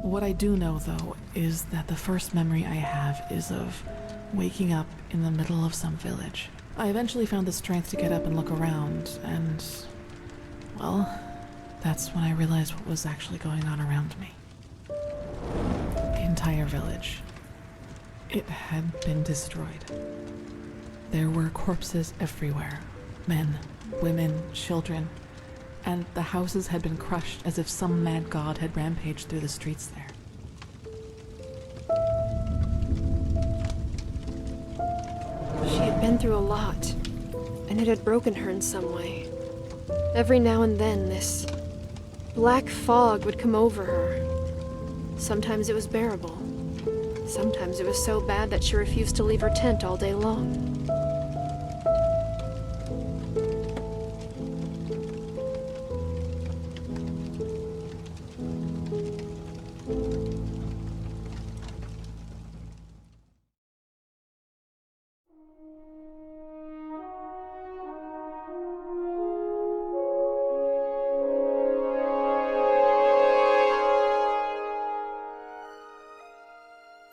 What I do know, though, is that the first memory I have is of waking up in the middle of some village. I eventually found the strength to get up and look around, and, well, that's when I realized what was actually going on around me. The entire village. It had been destroyed. There were corpses everywhere. Men, women, children. And the houses had been crushed as if some mad god had rampaged through the streets there. She had been through a lot, and it had broken her in some way. Every now and then, this black fog would come over her. Sometimes it was bearable. Sometimes it was so bad that she refused to leave her tent all day long.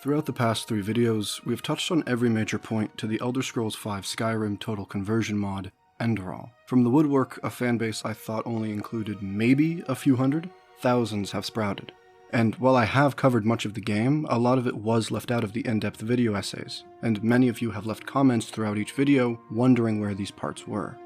Throughout the past 3 videos, we have touched on every major point to the Elder Scrolls V Skyrim Total Conversion mod, Enderal. From the woodwork, a fanbase I thought only included maybe a few hundred, thousands have sprouted. And while I have covered much of the game, a lot of it was left out of the in-depth video essays, and many of you have left comments throughout each video wondering where these parts were.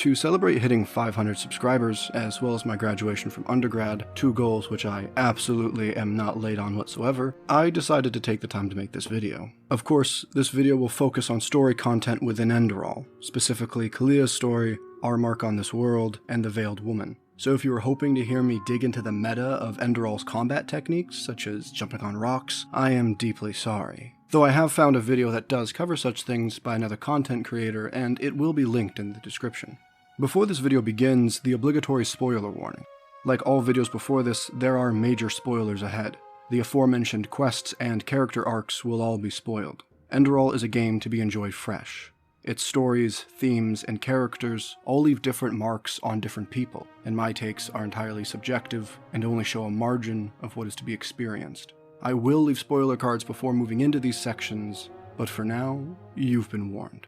To celebrate hitting 500 subscribers, as well as my graduation from undergrad, 2 goals which I absolutely am not late on whatsoever, I decided to take the time to make this video. Of course, this video will focus on story content within Enderal, specifically Calia's story, our mark on this world, and the Veiled Woman. So if you were hoping to hear me dig into the meta of Enderal's combat techniques, such as jumping on rocks, I am deeply sorry. Though I have found a video that does cover such things by another content creator, and it will be linked in the description. Before this video begins, the obligatory spoiler warning. Like all videos before this, there are major spoilers ahead. The aforementioned quests and character arcs will all be spoiled. Enderal is a game to be enjoyed fresh. Its stories, themes, and characters all leave different marks on different people, and my takes are entirely subjective and only show a margin of what is to be experienced. I will leave spoiler cards before moving into these sections, but for now, you've been warned.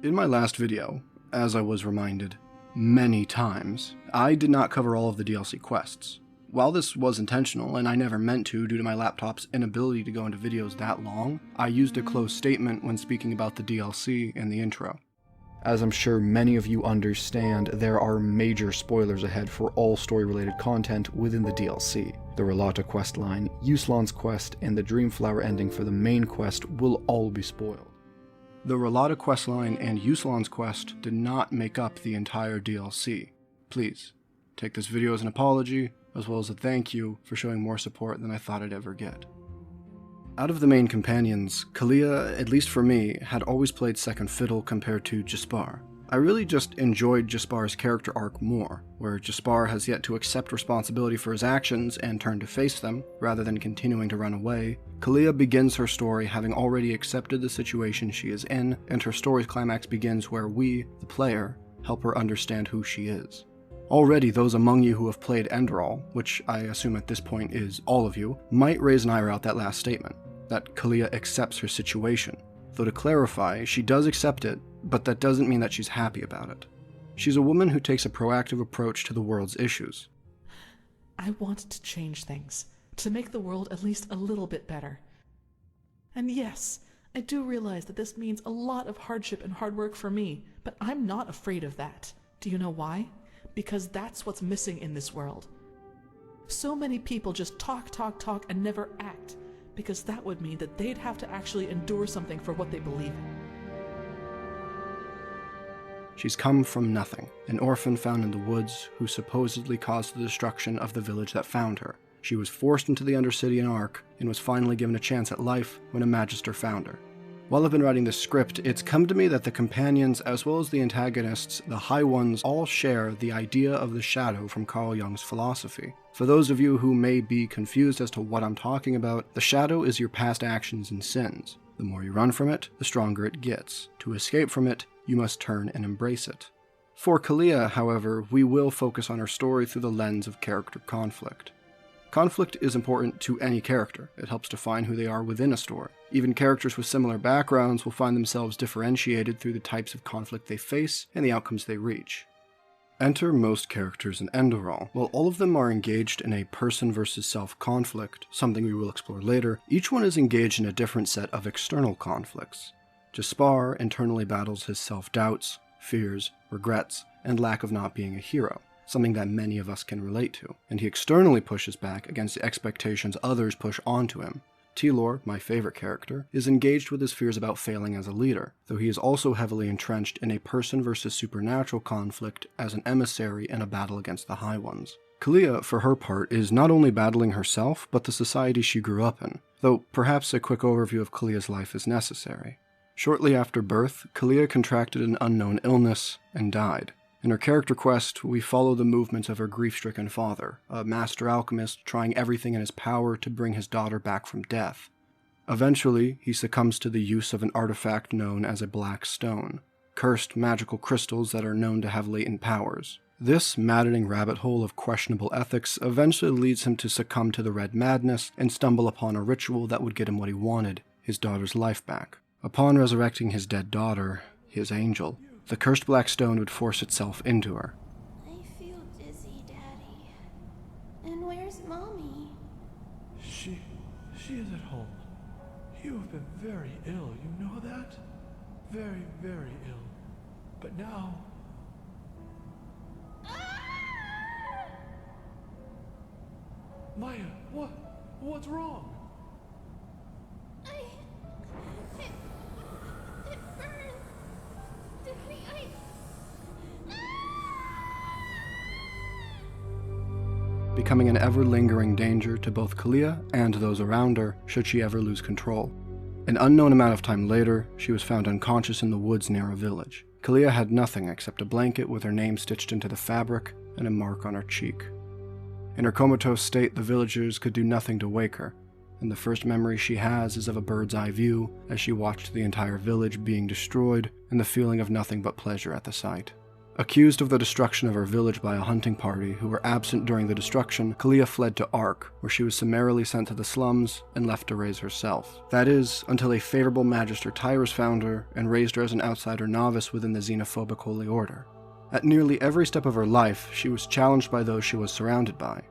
In my last video, as I was reminded many times, I did not cover all of the DLC quests. While this was intentional, and I never meant to due to my laptop's inability to go into videos that long, I used a closed statement when speaking about the DLC in the intro. As I'm sure many of you understand, there are major spoilers ahead for all story-related content within the DLC. The Relata questline, Yuslan's quest, and the Dreamflower ending for the main quest will all be spoiled. The Relata questline and Yuslan's quest did not make up the entire DLC. Please, take this video as an apology, as well as a thank you for showing more support than I thought I'd ever get. Out of the main companions, Calia, at least for me, had always played second fiddle compared to Jaspar. I really just enjoyed Jaspar's character arc more, where Jaspar has yet to accept responsibility for his actions and turn to face them, rather than continuing to run away. Calia begins her story having already accepted the situation she is in, and her story's climax begins where we, the player, help her understand who she is. Already those among you who have played Enderal, which I assume at this point is all of you, might raise an eyebrow at that last statement, that Calia accepts her situation. Though to clarify, she does accept it, but that doesn't mean that she's happy about it. She's a woman who takes a proactive approach to the world's issues. I want to change things, to make the world at least a little bit better. And yes, I do realize that this means a lot of hardship and hard work for me, but I'm not afraid of that. Do you know why? Because that's what's missing in this world. So many people just talk, talk, talk, and never act, because that would mean that they'd have to actually endure something for what they believe in. She's come from nothing, an orphan found in the woods who supposedly caused the destruction of the village that found her. She was forced into the Undercity Ark and was finally given a chance at life when a Magister found her. While I've been writing this script, it's come to me that the companions, as well as the antagonists, the High Ones, all share the idea of the shadow from Carl Jung's philosophy. For those of you who may be confused as to what I'm talking about, the shadow is your past actions and sins. The more you run from it, the stronger it gets. To escape from it, you must turn and embrace it. For Calia, however, we will focus on her story through the lens of character conflict. Conflict is important to any character. It helps define who they are within a story. Even characters with similar backgrounds will find themselves differentiated through the types of conflict they face and the outcomes they reach. Enter most characters in Enderal. While all of them are engaged in a person versus self conflict, something we will explore later, each one is engaged in a different set of external conflicts. Jaspar internally battles his self-doubts, fears, regrets, and lack of not being a hero, something that many of us can relate to, and he externally pushes back against the expectations others push onto him. Tilor, my favorite character, is engaged with his fears about failing as a leader, though he is also heavily entrenched in a person versus supernatural conflict as an emissary in a battle against the High Ones. Calia, for her part, is not only battling herself, but the society she grew up in, though perhaps a quick overview of Calia's life is necessary. Shortly after birth, Calia contracted an unknown illness and died. In her character quest, we follow the movements of her grief-stricken father, a master alchemist trying everything in his power to bring his daughter back from death. Eventually, he succumbs to the use of an artifact known as a black stone, cursed magical crystals that are known to have latent powers. This maddening rabbit hole of questionable ethics eventually leads him to succumb to the red madness and stumble upon a ritual that would get him what he wanted, his daughter's life back. Upon resurrecting his dead daughter, his angel, the cursed black stone would force itself into her. I feel dizzy, Daddy. And where's Mommy? She is at home. You have been very ill, you know that? Very, very ill. But now... Maya, what's wrong? It burned. Daddy, becoming an ever-lingering danger to both Calia and those around her should she ever lose control. An unknown amount of time later, she was found unconscious in the woods near a village. Calia had nothing except a blanket with her name stitched into the fabric and a mark on her cheek. In her comatose state, the villagers could do nothing to wake her, and the first memory she has is of a bird's-eye view as she watched the entire village being destroyed and the feeling of nothing but pleasure at the sight. Accused of the destruction of her village by a hunting party who were absent during the destruction, Calia fled to Ark, where she was summarily sent to the slums and left to raise herself. That is, until a favorable Magister Tyrus found her and raised her as an outsider novice within the xenophobic Holy Order. At nearly every step of her life, she was challenged by those she was surrounded by.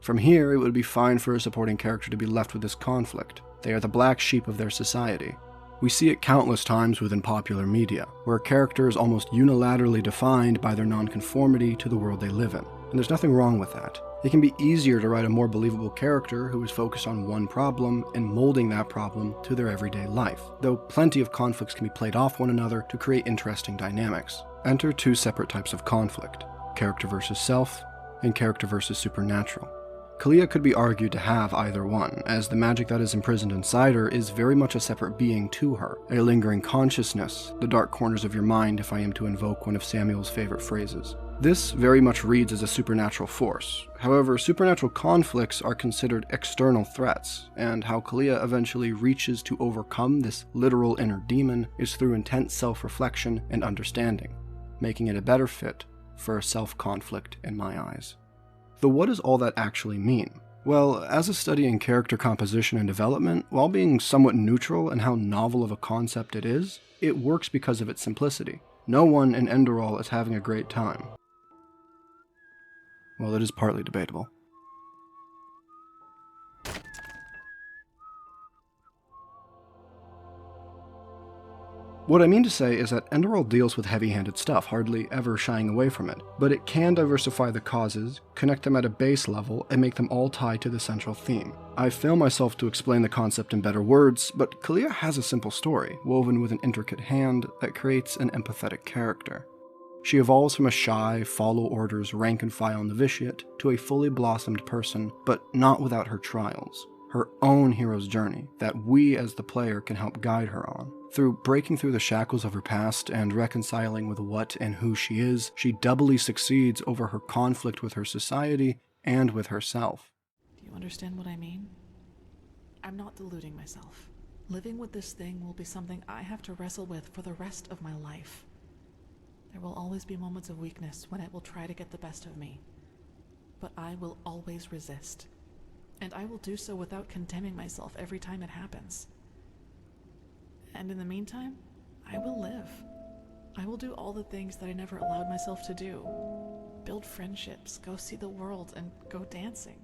From here, it would be fine for a supporting character to be left with this conflict. They are the black sheep of their society. We see it countless times within popular media, where a character is almost unilaterally defined by their nonconformity to the world they live in. And there's nothing wrong with that. It can be easier to write a more believable character who is focused on one problem and molding that problem to their everyday life, though plenty of conflicts can be played off one another to create interesting dynamics. Enter two separate types of conflict: character versus self, and character versus supernatural. Calia could be argued to have either one, as the magic that is imprisoned inside her is very much a separate being to her, a lingering consciousness, the dark corners of your mind if I am to invoke one of Samuel's favorite phrases. This very much reads as a supernatural force. However, supernatural conflicts are considered external threats, and how Calia eventually reaches to overcome this literal inner demon is through intense self-reflection and understanding, making it a better fit for a self-conflict in my eyes. Though what does all that actually mean? Well, as a study in character composition and development, while being somewhat neutral in how novel of a concept it is, it works because of its simplicity. No one in Enderal is having a great time. Well, it is partly debatable. What I mean to say is that Enderal deals with heavy-handed stuff, hardly ever shying away from it, but it can diversify the causes, connect them at a base level, and make them all tied to the central theme. I fail myself to explain the concept in better words, but Calia has a simple story, woven with an intricate hand, that creates an empathetic character. She evolves from a shy, follow orders, rank-and-file novitiate to a fully blossomed person, but not without her trials. Her own hero's journey that we as the player can help guide her on. Through breaking through the shackles of her past and reconciling with what and who she is, she doubly succeeds over her conflict with her society and with herself. Do you understand what I mean? I'm not deluding myself. Living with this thing will be something I have to wrestle with for the rest of my life. There will always be moments of weakness when it will try to get the best of me. But I will always resist. And I will do so without condemning myself every time it happens. And in the meantime, I will live. I will do all the things that I never allowed myself to do. Build friendships, go see the world, and go dancing.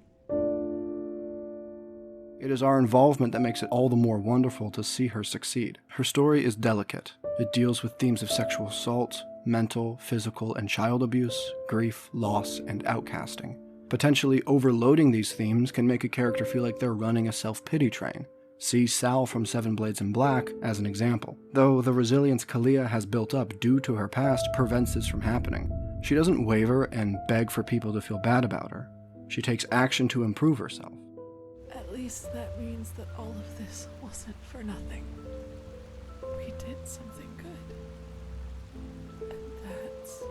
It is our involvement that makes it all the more wonderful to see her succeed. Her story is delicate. It deals with themes of sexual assault, mental, physical, and child abuse, grief, loss, and outcasting. Potentially overloading these themes can make a character feel like they're running a self-pity train. See Sal from Seven Blades in Black as an example. Though the resilience Calia has built up due to her past prevents this from happening. She doesn't waver and beg for people to feel bad about her. She takes action to improve herself. At least that means that all of this wasn't for nothing. We did something good. And that's...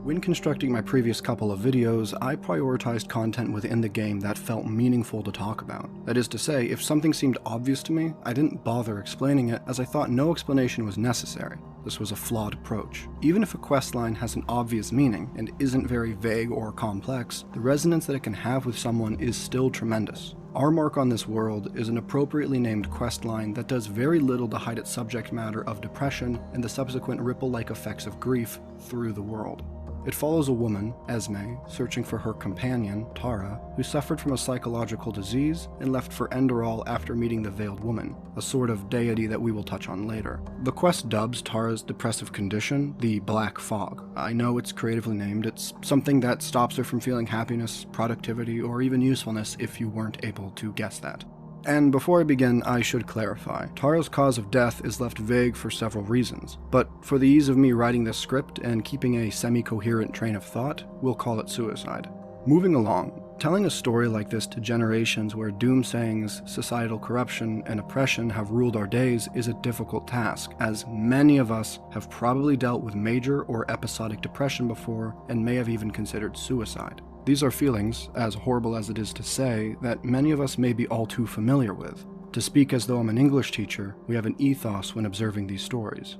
When constructing my previous couple of videos, I prioritized content within the game that felt meaningful to talk about. That is to say, if something seemed obvious to me, I didn't bother explaining it as I thought no explanation was necessary. This was a flawed approach. Even if a questline has an obvious meaning and isn't very vague or complex, the resonance that it can have with someone is still tremendous. Our Mark on This World is an appropriately named questline that does very little to hide its subject matter of depression and the subsequent ripple-like effects of grief through the world. It follows a woman, Esme, searching for her companion, Tara, who suffered from a psychological disease and left for Enderal after meeting the Veiled Woman, a sort of deity that we will touch on later. The quest dubs Tara's depressive condition the Black Fog. I know it's creatively named, it's something that stops her from feeling happiness, productivity, or even usefulness if you weren't able to guess that. And before I begin, I should clarify. Tara's cause of death is left vague for several reasons, but for the ease of me writing this script and keeping a semi-coherent train of thought, we'll call it suicide. Moving along, telling a story like this to generations where doomsayings, societal corruption, and oppression have ruled our days is a difficult task, as many of us have probably dealt with major or episodic depression before and may have even considered suicide. These are feelings, as horrible as it is to say, that many of us may be all too familiar with. To speak as though I'm an English teacher, we have an ethos when observing these stories.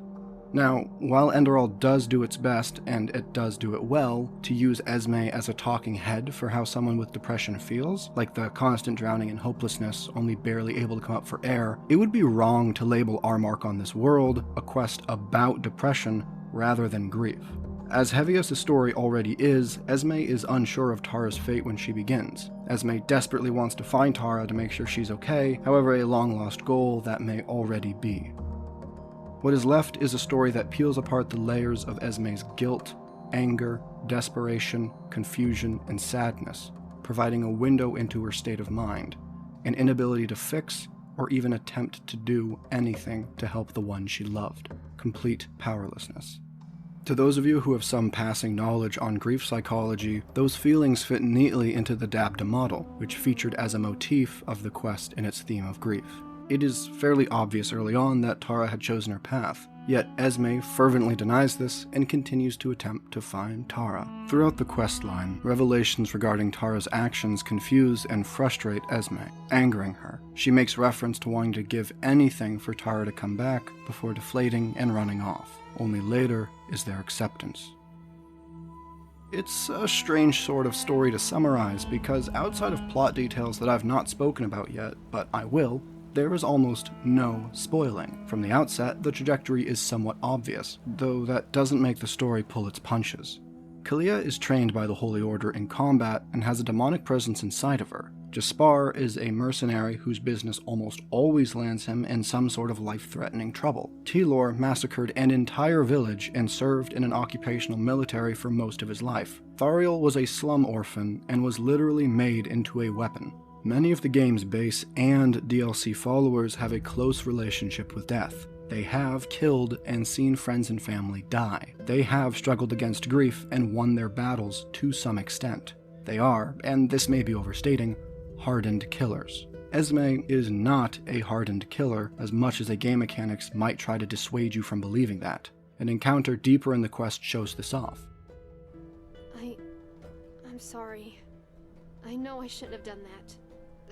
Now, while Enderal does do its best, and it does do it well, to use Esme as a talking head for how someone with depression feels, like the constant drowning in hopelessness, only barely able to come up for air, it would be wrong to label Our Mark on This World a quest about depression rather than grief. As heavy as the story already is, Esme is unsure of Tara's fate when she begins. Esme desperately wants to find Tara to make sure she's okay, however a long-lost goal that may already be. What is left is a story that peels apart the layers of Esme's guilt, anger, desperation, confusion, and sadness, providing a window into her state of mind, an inability to fix or even attempt to do anything to help the one she loved. Complete powerlessness. To those of you who have some passing knowledge on grief psychology, those feelings fit neatly into the DAPTA model, which featured as a motif of the quest in its theme of grief. It is fairly obvious early on that Tara had chosen her path, yet Esme fervently denies this and continues to attempt to find Tara. Throughout the questline, revelations regarding Tara's actions confuse and frustrate Esme, angering her. She makes reference to wanting to give anything for Tara to come back before deflating and running off. Only later is their acceptance. It's a strange sort of story to summarize because outside of plot details that I've not spoken about yet, but I will, there is almost no spoiling. From the outset, the trajectory is somewhat obvious, though that doesn't make the story pull its punches. Calia is trained by the Holy Order in combat and has a demonic presence inside of her. Jaspar is a mercenary whose business almost always lands him in some sort of life-threatening trouble. Tilor massacred an entire village and served in an occupational military for most of his life. Thariel was a slum orphan and was literally made into a weapon. Many of the game's base and DLC followers have a close relationship with death. They have killed and seen friends and family die. They have struggled against grief and won their battles to some extent. They are, and this may be overstating, hardened killers. Esme is not a hardened killer as much as the game mechanics might try to dissuade you from believing that. An encounter deeper in the quest shows this off. I'm sorry. I know I shouldn't have done that.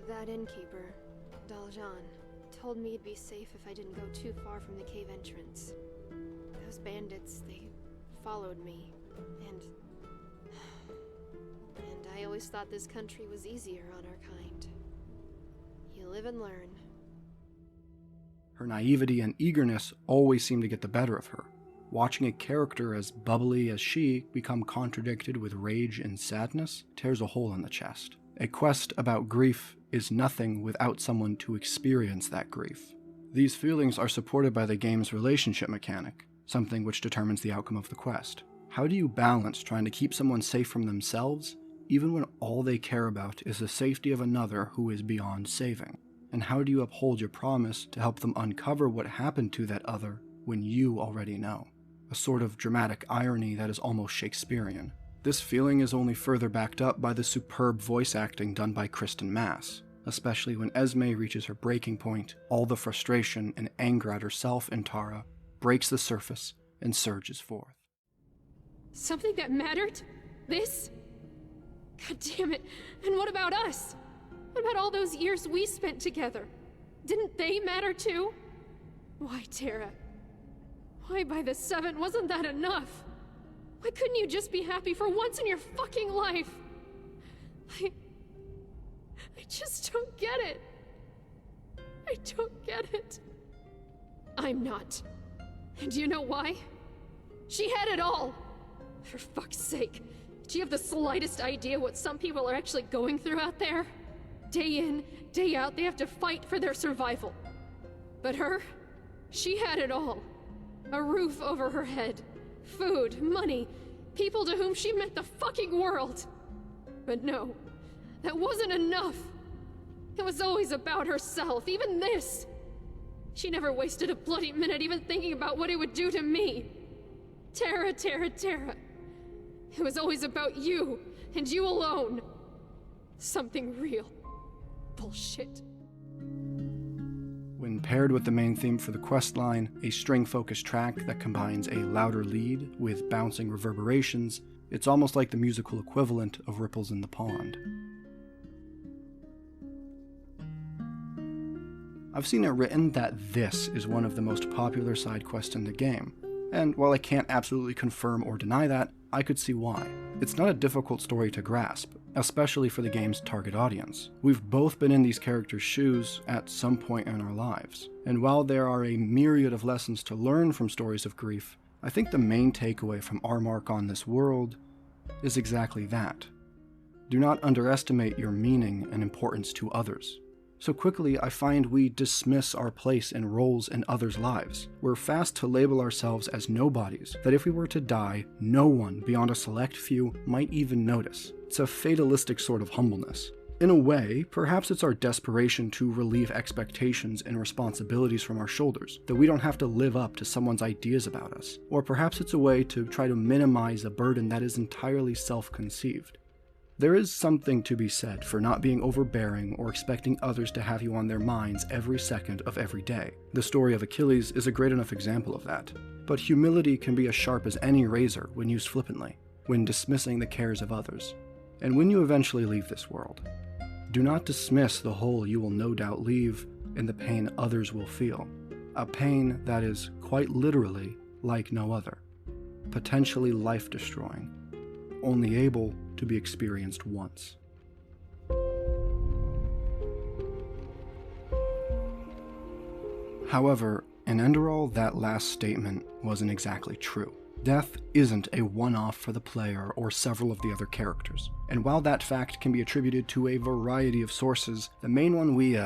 That innkeeper, Daljan, told me it'd be safe if I didn't go too far from the cave entrance. Those bandits, they followed me, and I always thought this country was easier on our kind. You live and learn. Her naivety and eagerness always seem to get the better of her. Watching a character as bubbly as she become contradicted with rage and sadness tears a hole in the chest. A quest about grief is nothing without someone to experience that grief. These feelings are supported by the game's relationship mechanic, something which determines the outcome of the quest. How do you balance trying to keep someone safe from themselves, even when all they care about is the safety of another who is beyond saving? And how do you uphold your promise to help them uncover what happened to that other when you already know? A sort of dramatic irony that is almost Shakespearean. This feeling is only further backed up by the superb voice acting done by Kristen Mass, especially when Esme reaches her breaking point. All the frustration and anger at herself and Tara breaks the surface and surges forth. Something that mattered? This? God damn it. And what about us? What about all those years we spent together? Didn't they matter too? Why, Tara? Why by the 7 wasn't that enough? Why couldn't you just be happy for once in your fucking life? I just don't get it. I don't get it. I'm not. And do you know why? She had it all. For fuck's sake. Do you have the slightest idea what some people are actually going through out there? Day in, day out, they have to fight for their survival. But her? She had it all. A roof over her head. Food, money, people to whom she meant the fucking world. But no, that wasn't enough. It was always about herself, even this. She never wasted a bloody minute even thinking about what it would do to me. Tara, Tara, Tara. It was always about you, and you alone. Something real. Bullshit. When paired with the main theme for the questline, a string-focused track that combines a louder lead with bouncing reverberations, it's almost like the musical equivalent of ripples in the pond. I've seen it written that this is one of the most popular side quests in the game, and while I can't absolutely confirm or deny that, I could see why. It's not a difficult story to grasp, especially for the game's target audience. We've both been in these characters' shoes at some point in our lives, and while there are a myriad of lessons to learn from stories of grief, I think the main takeaway from our mark on this world is exactly that. Do not underestimate your meaning and importance to others. So quickly, I find we dismiss our place and roles in others' lives. We're fast to label ourselves as nobodies, that if we were to die, no one beyond a select few might even notice. It's a fatalistic sort of humbleness. In a way, perhaps it's our desperation to relieve expectations and responsibilities from our shoulders, that we don't have to live up to someone's ideas about us. Or perhaps it's a way to try to minimize a burden that is entirely self-conceived. There is something to be said for not being overbearing or expecting others to have you on their minds every second of every day. The story of Achilles is a great enough example of that. But humility can be as sharp as any razor when used flippantly, when dismissing the cares of others. And when you eventually leave this world, do not dismiss the hole you will no doubt leave and the pain others will feel. A pain that is quite literally like no other, potentially life-destroying, only able to be experienced once. However, in Enderal, that last statement wasn't exactly true. Death isn't a one-off for the player or several of the other characters, and while that fact can be attributed to a variety of sources, the main one we,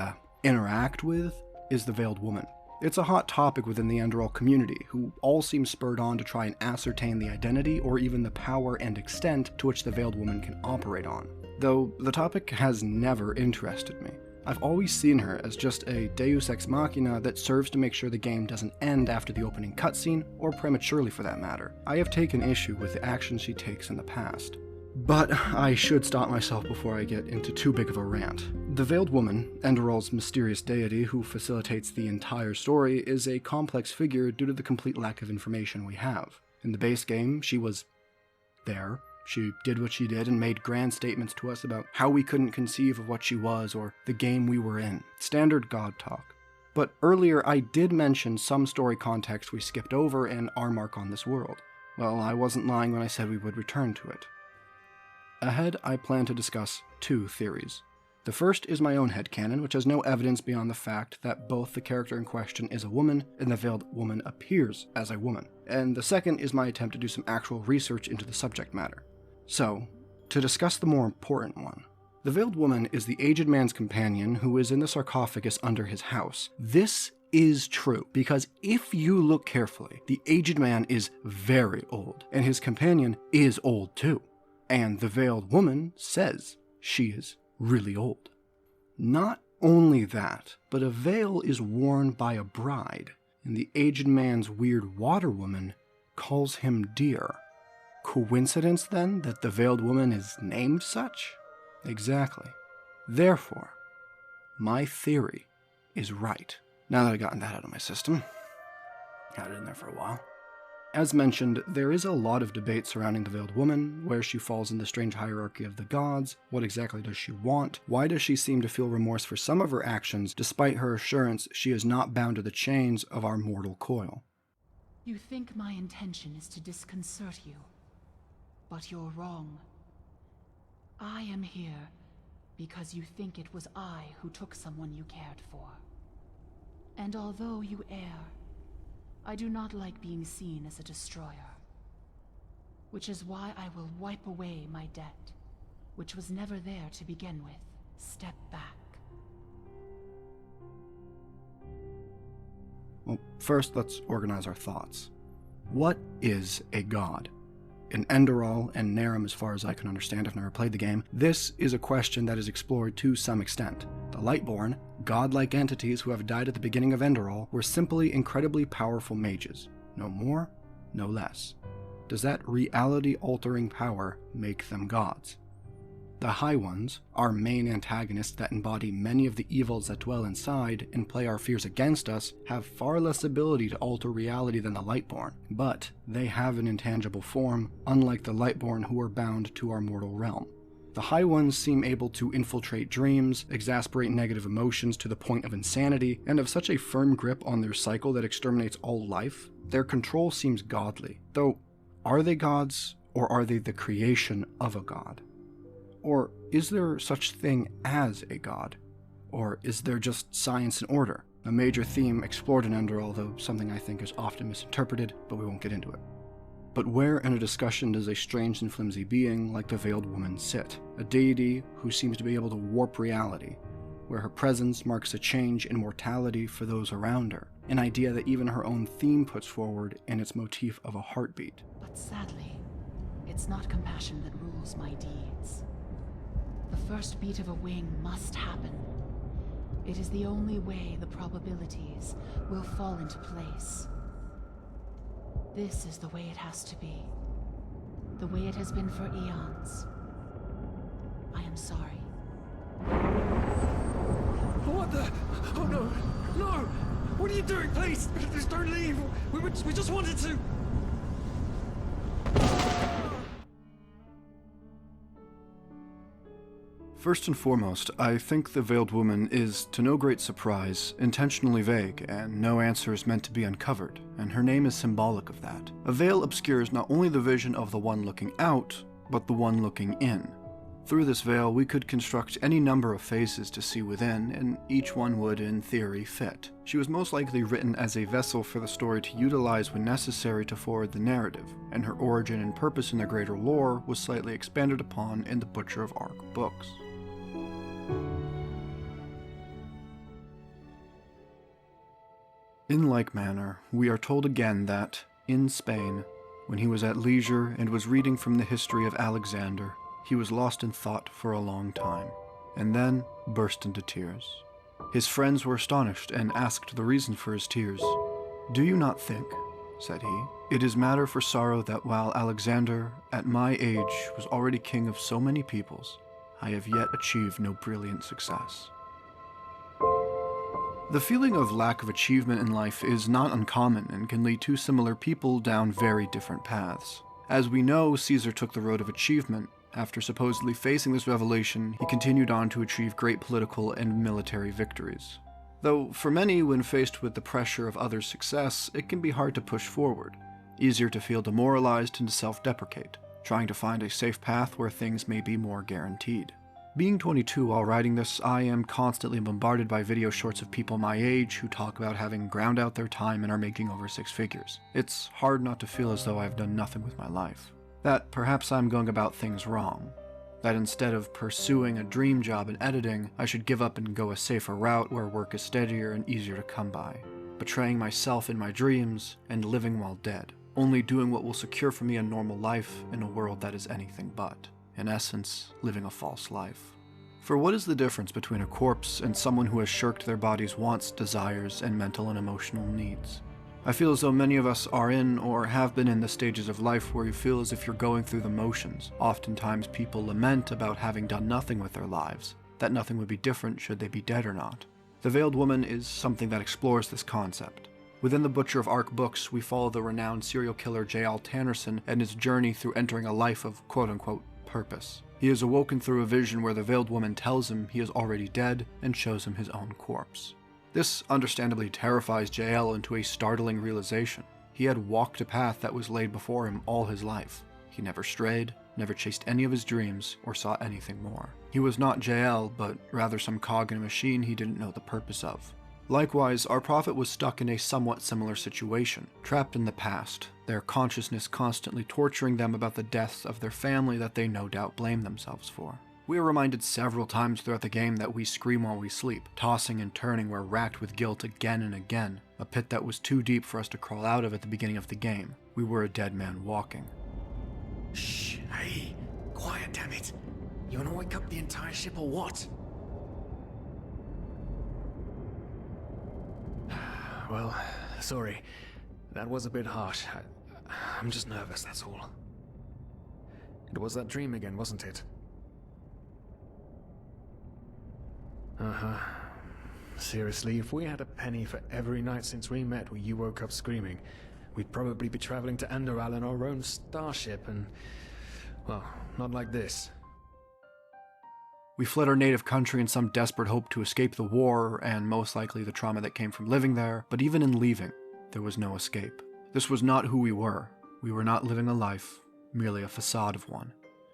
interact with is the Veiled Woman. It's a hot topic within the Enderal community, who all seem spurred on to try and ascertain the identity or even the power and extent to which the Veiled Woman can operate on. Though the topic has never interested me. I've always seen her as just a deus ex machina that serves to make sure the game doesn't end after the opening cutscene, or prematurely for that matter. I have taken issue with the actions she takes in the past. But I should stop myself before I get into too big of a rant. The Veiled Woman, Enderal's mysterious deity who facilitates the entire story, is a complex figure due to the complete lack of information we have. In the base game, she was there. She did what she did and made grand statements to us about how we couldn't conceive of what she was or the game we were in. Standard God talk. But earlier I did mention some story context we skipped over in our mark on this world. Well, I wasn't lying when I said we would return to it. Ahead, I plan to discuss two theories. The first is my own headcanon, which has no evidence beyond the fact that both the character in question is a woman and the Veiled Woman appears as a woman. And the second is my attempt to do some actual research into the subject matter. So, to discuss the more important one. The Veiled Woman is the aged man's companion who is in the sarcophagus under his house. This is true, because if you look carefully, the aged man is very old, and his companion is old too. And the Veiled Woman says she is really old. Not only that, but a veil is worn by a bride, and the aged man's weird water woman calls him dear. Coincidence, then, that the Veiled Woman is named such? Exactly. Therefore, my theory is right. Now that I've gotten that out of my system, had it in there for a while. As mentioned, there is a lot of debate surrounding the Veiled Woman, where she falls in the strange hierarchy of the gods, what exactly does she want, why does she seem to feel remorse for some of her actions, despite her assurance she is not bound to the chains of our mortal coil. You think my intention is to disconcert you, but you're wrong. I am here because you think it was I who took someone you cared for. And although you err, I do not like being seen as a destroyer. Which is why I will wipe away my debt, which was never there to begin with. Step back. Well, first let's organize our thoughts. What is a god? In Enderal and Narum, as far as I can understand, I've never played the game, this is a question that is explored to some extent. The Lightborn, godlike entities who have died at the beginning of Enderal, were simply incredibly powerful mages. No more, no less. Does that reality-altering power make them gods? The High Ones, our main antagonists that embody many of the evils that dwell inside and play our fears against us, have far less ability to alter reality than the Lightborn, but they have an intangible form, unlike the Lightborn who are bound to our mortal realm. The High Ones seem able to infiltrate dreams, exasperate negative emotions to the point of insanity, and have such a firm grip on their cycle that exterminates all life. Their control seems godly, though are they gods, or are they the creation of a god? Or is there such thing as a god? Or is there just science and order? A major theme explored in Enderal, though something I think is often misinterpreted, but we won't get into it. But where in a discussion does a strange and flimsy being like the Veiled Woman sit? A deity who seems to be able to warp reality, where her presence marks a change in mortality for those around her, an idea that even her own theme puts forward in its motif of a heartbeat. But sadly, it's not compassion that rules my deeds. The first beat of a wing must happen. It is the only way the probabilities will fall into place. This is the way it has to be. The way it has been for eons. I am sorry. What the? Oh no! No! What are you doing? Please! Just don't leave! We just wanted to... First and foremost, I think the Veiled Woman is, to no great surprise, intentionally vague, and no answer is meant to be uncovered, and her name is symbolic of that. A veil obscures not only the vision of the one looking out, but the one looking in. Through this veil, we could construct any number of faces to see within, and each one would, in theory, fit. She was most likely written as a vessel for the story to utilize when necessary to forward the narrative, and her origin and purpose in the greater lore was slightly expanded upon in the Butcher of Ark books. In like manner, we are told again that, in Spain, when he was at leisure and was reading from the history of Alexander, he was lost in thought for a long time, and then burst into tears. His friends were astonished and asked the reason for his tears. "Do you not think," said he, "it is matter for sorrow that while Alexander, at my age, was already king of so many peoples, I have yet achieved no brilliant success?" The feeling of lack of achievement in life is not uncommon and can lead two similar people down very different paths. As we know, Caesar took the road of achievement. After supposedly facing this revelation, he continued on to achieve great political and military victories. Though for many, when faced with the pressure of others' success, it can be hard to push forward, easier to feel demoralized and to self-deprecate, trying to find a safe path where things may be more guaranteed. Being 22 while writing this, I am constantly bombarded by video shorts of people my age who talk about having ground out their time and are making over six figures. It's hard not to feel as though I've done nothing with my life. That perhaps I'm going about things wrong. That instead of pursuing a dream job in editing, I should give up and go a safer route where work is steadier and easier to come by. Betraying myself in my dreams and living while dead. Only doing what will secure for me a normal life in a world that is anything but. In essence, living a false life. For what is the difference between a corpse and someone who has shirked their body's wants, desires, and mental and emotional needs? I feel as though many of us are in or have been in the stages of life where you feel as if you're going through the motions. Oftentimes people lament about having done nothing with their lives, that nothing would be different should they be dead or not. The Veiled Woman is something that explores this concept. Within the Butcher of Ark books, we follow the renowned serial killer J.L. Tannerson and his journey through entering a life of quote-unquote purpose. He is awoken through a vision where the Veiled Woman tells him he is already dead and shows him his own corpse. This understandably terrifies JL into a startling realization. He had walked a path that was laid before him all his life. He never strayed, never chased any of his dreams, or saw anything more. He was not JL, but rather some cog in a machine he didn't know the purpose of. Likewise, our prophet was stuck in a somewhat similar situation, trapped in the past, their consciousness constantly torturing them about the deaths of their family that they no doubt blame themselves for. We are reminded several times throughout the game that we scream while we sleep, tossing and turning where racked with guilt again and again, a pit that was too deep for us to crawl out of at the beginning of the game. We were a dead man walking. Shh, hey, quiet, damn it. You wanna wake up the entire ship or what? Well, sorry. That was a bit harsh. I'm just nervous, that's all. It was that dream again, wasn't it? Uh-huh. Seriously, if we had a penny for every night since we met where you woke up screaming, we'd probably be traveling to Enderal in our own starship and... well, not like this. We fled our native country in some desperate hope to escape the war and most likely the trauma that came from living there, but even in leaving, there was no escape. This was not who we were. We were not living a life, merely a facade of one.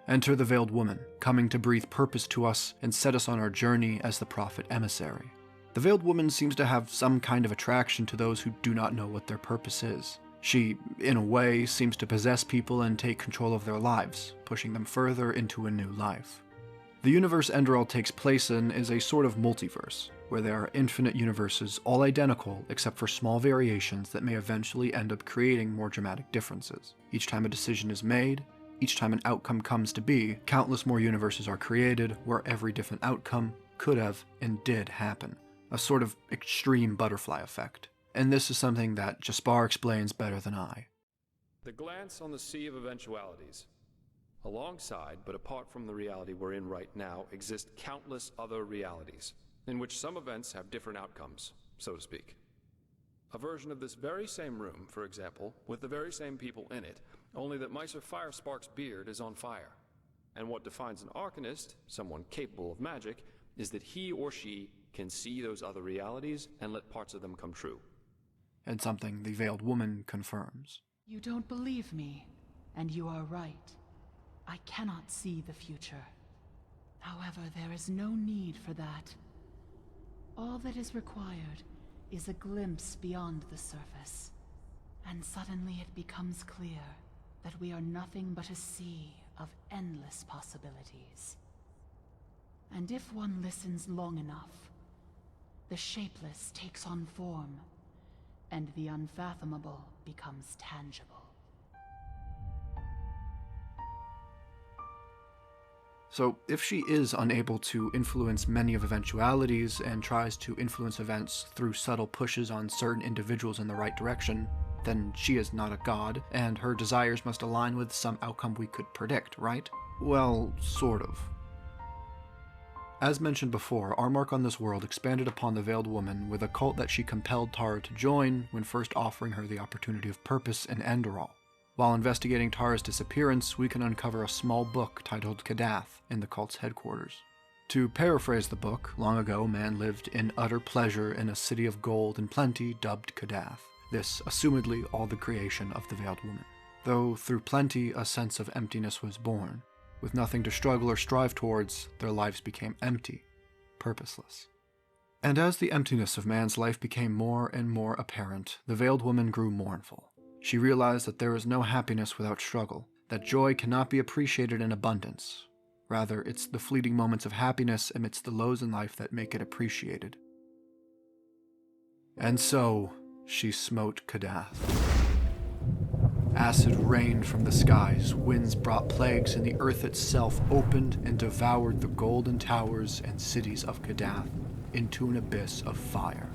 Enter the Veiled Woman, coming to breathe purpose to us and set us on our journey as the prophet emissary. The Veiled Woman seems to have some kind of attraction to those who do not know what their purpose is. She, in a way, seems to possess people and take control of their lives, pushing them further into a new life. The universe Enderal takes place in is a sort of multiverse, where there are infinite universes, all identical except for small variations that may eventually end up creating more dramatic differences. Each time a decision is made, each time an outcome comes to be, countless more universes are created where every different outcome could have and did happen. A sort of extreme butterfly effect. And this is something that Jaspar explains better than I. The glance on the sea of eventualities. Alongside, but apart from the reality we're in right now, exist countless other realities, in which some events have different outcomes, so to speak. A version of this very same room, for example, with the very same people in it, only that Meister Firespark's beard is on fire. And what defines an Arcanist, someone capable of magic, is that he or she can see those other realities and let parts of them come true. And something the Veiled Woman confirms. You don't believe me, and you are right. I cannot see the future. However, there is no need for that. All that is required is a glimpse beyond the surface. And suddenly it becomes clear that we are nothing but a sea of endless possibilities. And if one listens long enough, the shapeless takes on form, and the unfathomable becomes tangible. So, if she is unable to influence many of eventualities and tries to influence events through subtle pushes on certain individuals in the right direction, then she is not a god, and her desires must align with some outcome we could predict, right? Well, sort of. As mentioned before, our mark on this world expanded upon the Veiled Woman with a cult that she compelled Tara to join when first offering her the opportunity of purpose in Enderal. While investigating Tara's disappearance, we can uncover a small book titled Kadath in the cult's headquarters. To paraphrase the book, long ago man lived in utter pleasure in a city of gold and plenty dubbed Kadath, this assumedly all the creation of the Veiled Woman. Though through plenty a sense of emptiness was born. With nothing to struggle or strive towards, their lives became empty, purposeless. And as the emptiness of man's life became more and more apparent, the Veiled Woman grew mournful. She realized that there is no happiness without struggle, that joy cannot be appreciated in abundance. Rather, it's the fleeting moments of happiness amidst the lows in life that make it appreciated. And so, she smote Kadath. Acid rained from the skies, winds brought plagues, and the earth itself opened and devoured the golden towers and cities of Kadath into an abyss of fire.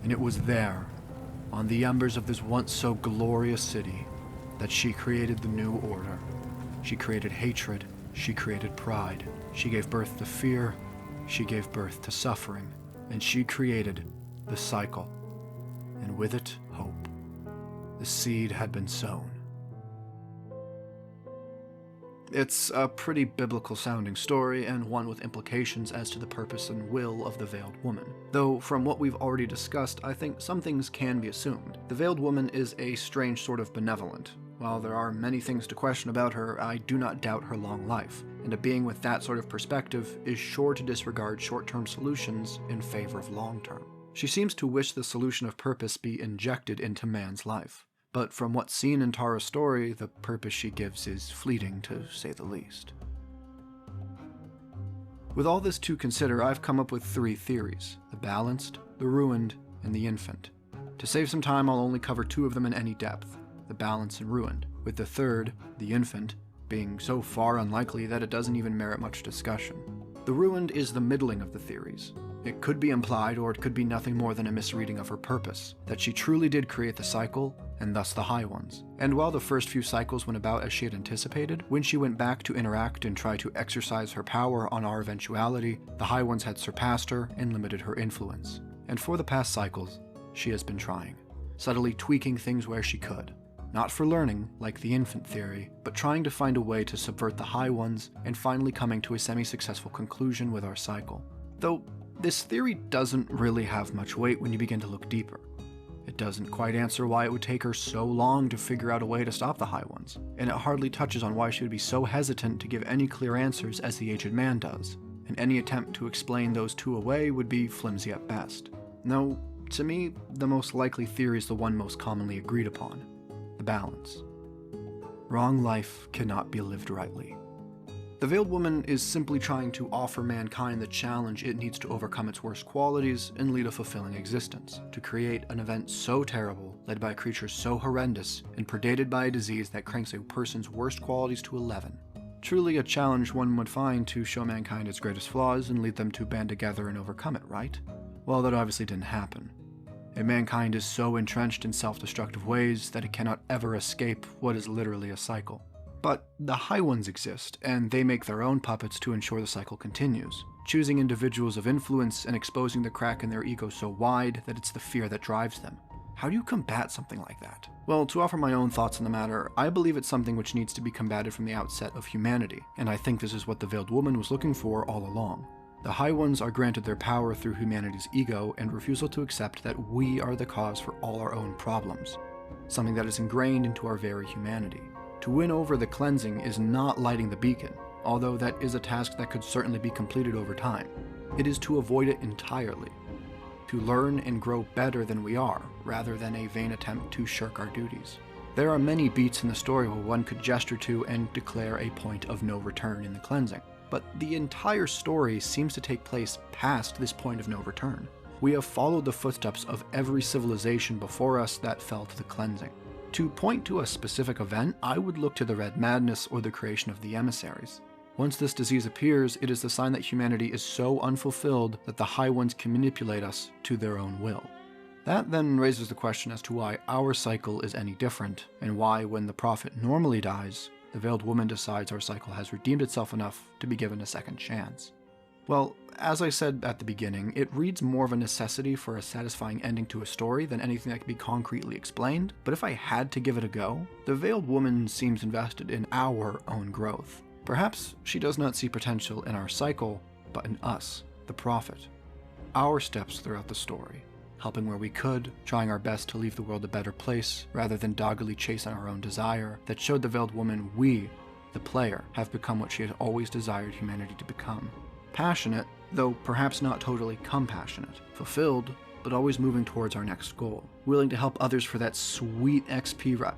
And it was there, on the embers of this once so glorious city, that she created the new order. She created hatred, she created pride, she gave birth to fear, she gave birth to suffering, and she created the cycle, and with it, hope. The seed had been sown. It's a pretty biblical-sounding story, and one with implications as to the purpose and will of the Veiled Woman. Though, from what we've already discussed, I think some things can be assumed. The Veiled Woman is a strange sort of benevolent. While there are many things to question about her, I do not doubt her long life, and a being with that sort of perspective is sure to disregard short-term solutions in favor of long-term. She seems to wish the solution of purpose be injected into man's life. But from what's seen in Tara's story, the purpose she gives is fleeting, to say the least. With all this to consider, I've come up with 3 theories: the balanced, the ruined, and the infant. To save some time, I'll only cover 2 of them in any depth: the balanced and ruined, with the third, the infant, being so far unlikely that it doesn't even merit much discussion. The ruined is the middling of the theories. It could be implied, or it could be nothing more than a misreading of her purpose, that she truly did create the cycle, and thus the high ones. And while the first few cycles went about as she had anticipated, when she went back to interact and try to exercise her power on our eventuality, the high ones had surpassed her and limited her influence. And for the past cycles, she has been trying, subtly tweaking things where she could. Not for learning, like the infant theory, but trying to find a way to subvert the high ones and finally coming to a semi-successful conclusion with our cycle. Though, this theory doesn't really have much weight when you begin to look deeper. It doesn't quite answer why it would take her so long to figure out a way to stop the high ones, and it hardly touches on why she would be so hesitant to give any clear answers as the aged man does, and any attempt to explain those 2 away would be flimsy at best. No, to me, the most likely theory is the one most commonly agreed upon: the balance. Wrong life cannot be lived rightly. The Veiled Woman is simply trying to offer mankind the challenge it needs to overcome its worst qualities and lead a fulfilling existence, to create an event so terrible, led by a creature so horrendous, and predated by a disease that cranks a person's worst qualities to 11. Truly a challenge one would find to show mankind its greatest flaws and lead them to band together and overcome it, right? Well, that obviously didn't happen. And mankind is so entrenched in self-destructive ways that it cannot ever escape what is literally a cycle. But the high ones exist, and they make their own puppets to ensure the cycle continues, choosing individuals of influence and exposing the crack in their ego so wide that it's the fear that drives them. How do you combat something like that? Well, to offer my own thoughts on the matter, I believe it's something which needs to be combated from the outset of humanity, and I think this is what the Veiled Woman was looking for all along. The High Ones are granted their power through humanity's ego and refusal to accept that we are the cause for all our own problems, something that is ingrained into our very humanity. To win over the cleansing is not lighting the beacon, although that is a task that could certainly be completed over time. It is to avoid it entirely. To learn and grow better than we are, rather than a vain attempt to shirk our duties. There are many beats in the story where one could gesture to and declare a point of no return in the cleansing, but the entire story seems to take place past this point of no return. We have followed the footsteps of every civilization before us that fell to the cleansing. To point to a specific event, I would look to the Red Madness or the creation of the emissaries. Once this disease appears, it is the sign that humanity is so unfulfilled that the High Ones can manipulate us to their own will. That then raises the question as to why our cycle is any different, and why, when the Prophet normally dies, the Veiled Woman decides our cycle has redeemed itself enough to be given a second chance. Well, as I said at the beginning, it reads more of a necessity for a satisfying ending to a story than anything that can be concretely explained, but if I had to give it a go, the Veiled Woman seems invested in our own growth. Perhaps she does not see potential in our cycle, but in us, the Prophet. Our steps throughout the story, helping where we could, trying our best to leave the world a better place, rather than doggedly chasing our own desire, that showed the Veiled Woman we, the player, have become what she has always desired humanity to become. Passionate, though perhaps not totally compassionate. Fulfilled, but always moving towards our next goal. Willing to help others for that sweet XP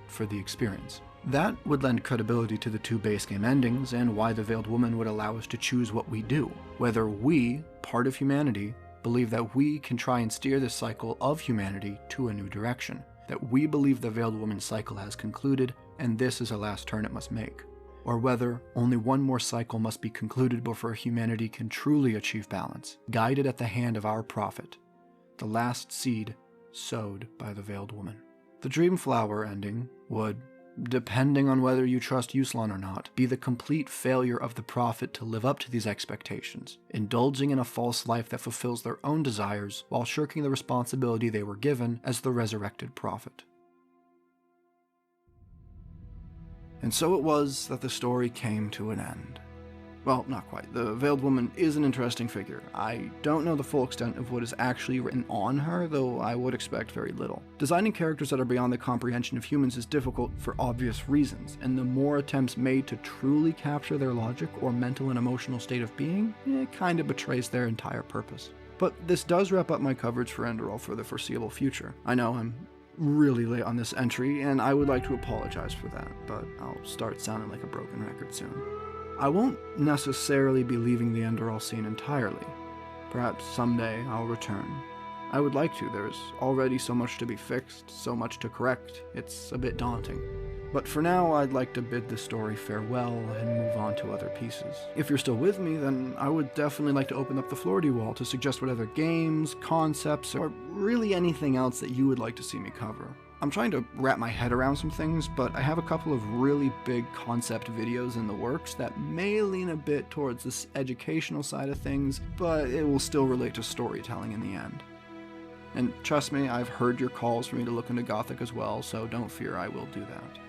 for the experience. That would lend credibility to the two base game endings and why the Veiled Woman would allow us to choose what we do. Whether we, part of humanity, believe that we can try and steer this cycle of humanity to a new direction. That we believe the Veiled Woman's cycle has concluded and this is the last turn it must make. Or whether only one more cycle must be concluded before humanity can truly achieve balance, guided at the hand of our Prophet, the last seed sowed by the Veiled Woman. The Dream Flower ending would, depending on whether you trust Yuslan or not, be the complete failure of the Prophet to live up to these expectations, indulging in a false life that fulfills their own desires while shirking the responsibility they were given as the resurrected Prophet. And so it was that the story came to an end. Well, not quite. The Veiled Woman is an interesting figure. I don't know the full extent of what is actually written on her, though I would expect very little. Designing characters that are beyond the comprehension of humans is difficult for obvious reasons, and the more attempts made to truly capture their logic or mental and emotional state of being, it kind of betrays their entire purpose. But this does wrap up my coverage for Enderal for the foreseeable future. I know I'm really late on this entry, and I would like to apologize for that, but I'll start sounding like a broken record soon. I won't necessarily be leaving the Enderal scene entirely. Perhaps someday I'll return. I would like to. There's already so much to be fixed, so much to correct. It's a bit daunting. But for now, I'd like to bid the story farewell and move on to other pieces. If you're still with me, then I would definitely like to open up the floor to you all to suggest what other games, concepts, or really anything else that you would like to see me cover. I'm trying to wrap my head around some things, but I have a couple of really big concept videos in the works that may lean a bit towards this educational side of things, but it will still relate to storytelling in the end. And trust me, I've heard your calls for me to look into Gothic as well, so don't fear, I will do that.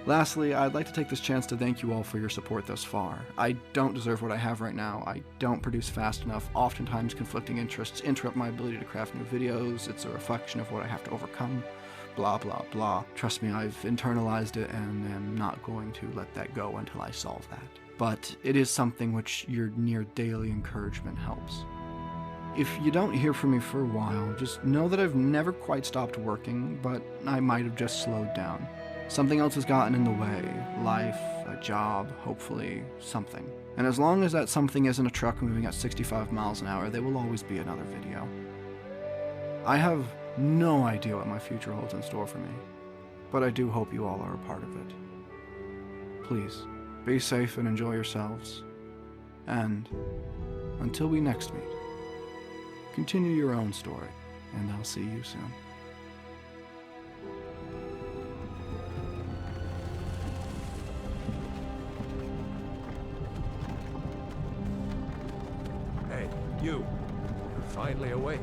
Lastly, I'd like to take this chance to thank you all for your support thus far. I don't deserve what I have right now. I don't produce fast enough. Oftentimes conflicting interests interrupt my ability to craft new videos. It's a reflection of what I have to overcome. Blah, blah, blah. Trust me, I've internalized it and am not going to let that go until I solve that. But it is something which your near daily encouragement helps. If you don't hear from me for a while, just know that I've never quite stopped working, but I might have just slowed down. Something else has gotten in the way. Life, a job, hopefully, something. And as long as that something isn't a truck moving at 65 miles an hour, there will always be another video. I have no idea what my future holds in store for me, but I do hope you all are a part of it. Please, be safe and enjoy yourselves. And until we next meet, continue your own story, and I'll see you soon. Hey, you. You're finally awake.